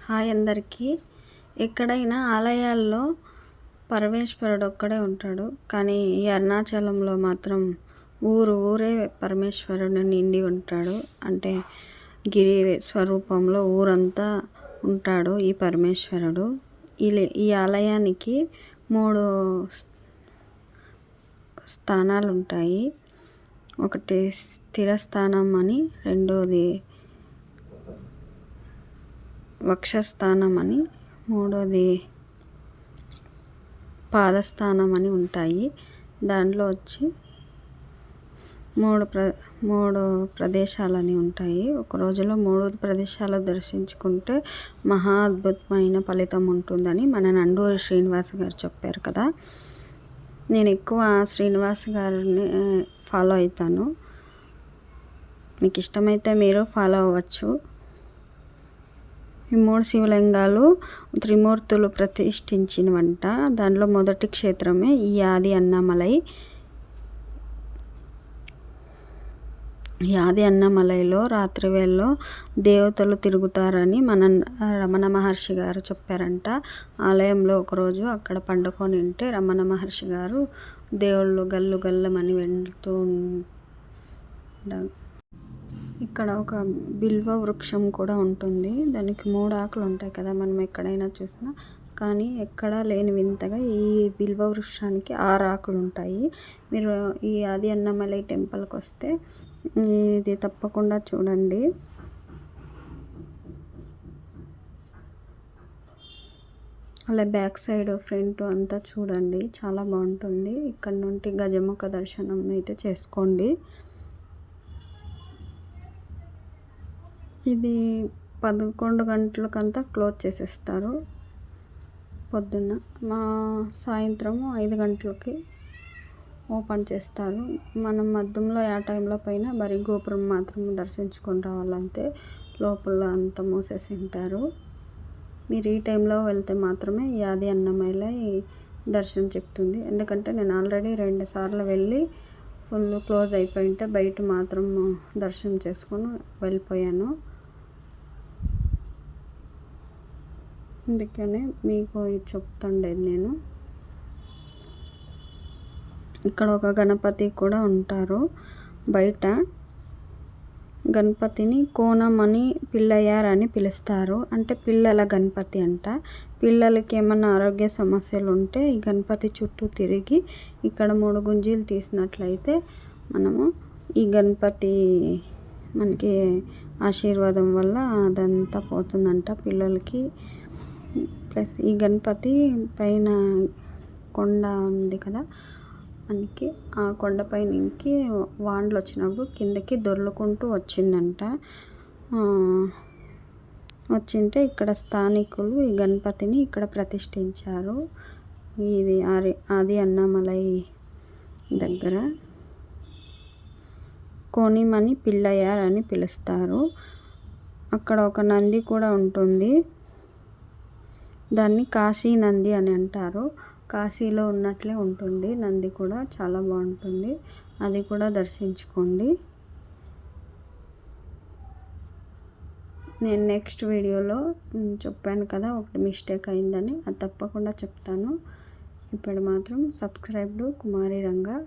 Hi అందరికీ. ఎక్కడైనా ఆలయాల్లో పరమేశ్వరుడు ఒక్కడే ఉంటాడు, కానీ ఈ అరుణాచలంలో మాత్రం ఊరే పరమేశ్వరుడు నిండి ఉంటాడు. అంటే గిరి స్వరూపంలో ఊరంతా ఉంటాడు ఈ పరమేశ్వరుడు. ఈ ఆలయానికి 3 స్థానాలు ఉంటాయి. ఒకటి స్థిరస్థానం అని, రెండోది వక్షస్థానం అని, మూడోది పాదస్థానం అని ఉంటాయి. దాంట్లో వచ్చి మూడు ప్రదేశాలని ఉంటాయి. ఒక రోజులో 3 ప్రదేశాలు దర్శించుకుంటే మహా అద్భుతమైన ఫలితం ఉంటుందని మన నండూరి శ్రీనివాస్ గారు చెప్పారు కదా. నేను ఎక్కువ శ్రీనివాస్ గారిని ఫాలో అవుతాను. మీకు ఇష్టమైతే మీరు ఫాలో అవ్వచ్చు. ఈ 3 శివలింగాలు త్రిమూర్తులు ప్రతిష్ఠించినవంట. దానిలో మొదటి క్షేత్రమే ఈ ఆది అన్నామలై. ఈ ఆది అన్నామలైలో రాత్రి వేళలో దేవతలు తిరుగుతారని మన రమణ మహర్షి గారు చెప్పారంట. ఆలయంలో ఒకరోజు అక్కడ పండుకొని ఉంటే రమణ మహర్షి గారు దేవుళ్ళు గల్లు గల్లమని వెళ్తూ ఇక్కడ ఒక బిల్వ వృక్షం కూడా ఉంటుంది. దానికి 3 ఆకులు ఉంటాయి కదా, మనం ఎక్కడైనా చూసినా. కానీ ఎక్కడా లేని వింతగా ఈ బిల్వ వృక్షానికి 6 ఆకులు ఉంటాయి. మీరు ఈ ఆది అన్నమలై టెంపుల్కి వస్తే ఇది తప్పకుండా చూడండి. అలా బ్యాక్ సైడ్ ఫ్రంట్ అంతా చూడండి, చాలా బాగుంటుంది. ఇక్కడ నుండి గజముఖ దర్శనం అయితే చేసుకోండి. ఇది 11 గంటలకంతా క్లోజ్ చేసేస్తారు. పొద్దున్న సాయంత్రం 5 గంటలకి ఓపెన్ చేస్తారు. మనం మధ్యలో ఆ టైంలో పైన మరి గోపురం మాత్రం దర్శించుకొని రావాలంటే లోపల అంతా మూసేసి ఉంటారు. మీరు ఈ టైంలో వెళ్తే మాత్రమే ఈ ఆది అన్నమలై దర్శనం చెక్కుతుంది. ఎందుకంటే నేను ఆల్రెడీ 2 సార్లు వెళ్ళి ఫుల్ క్లోజ్ అయిపోయి ఉంటే బయట మాత్రం దర్శనం చేసుకొని వెళ్ళిపోయాను. అందుకనే మీకు ఇది చెప్తుండేది నేను. ఇక్కడ ఒక గణపతి కూడా ఉంటారు బయట. గణపతిని కోనమని పిల్లయ్యార్ అని పిలుస్తారు. అంటే పిల్లల గణపతి అంట. పిల్లలకి ఏమన్నా ఆరోగ్య సమస్యలు ఉంటే ఈ గణపతి చుట్టూ తిరిగి ఇక్కడ 3 గుంజీలు తీసినట్లయితే మనము ఈ గణపతి మనకి ఆశీర్వాదం వల్ల అదంతా పోతుందంట పిల్లలకి. ప్లస్ ఈ గణపతి పైన కొండ ఉంది కదా మనకి, ఆ కొండపైనకి వానలు వచ్చినప్పుడు కిందకి దొర్లుకుంటూ వచ్చిందంట. వచ్చింటే ఇక్కడ స్థానికులు ఈ గణపతిని ఇక్కడ ప్రతిష్ఠించారు. ఇది ఆది అన్నామలై దగ్గర కోనిమని పిల్లయ్యార్ అని పిలుస్తారు. అక్కడ ఒక నంది కూడా ఉంటుంది. దాన్ని కాశీ నంది అని అంటారు. కాశీలో ఉన్నట్లే ఉంటుంది నంది కూడా, చాలా బాగుంటుంది. అది కూడా దర్శించుకోండి. నేను నెక్స్ట్ వీడియోలో చెప్పాను కదా ఒకటి మిస్టేక్ అయిందని, అది తప్పకుండా చెప్తాను. ఇప్పుడు మాత్రం సబ్స్క్రైబ్డ్ కుమారి రంగా.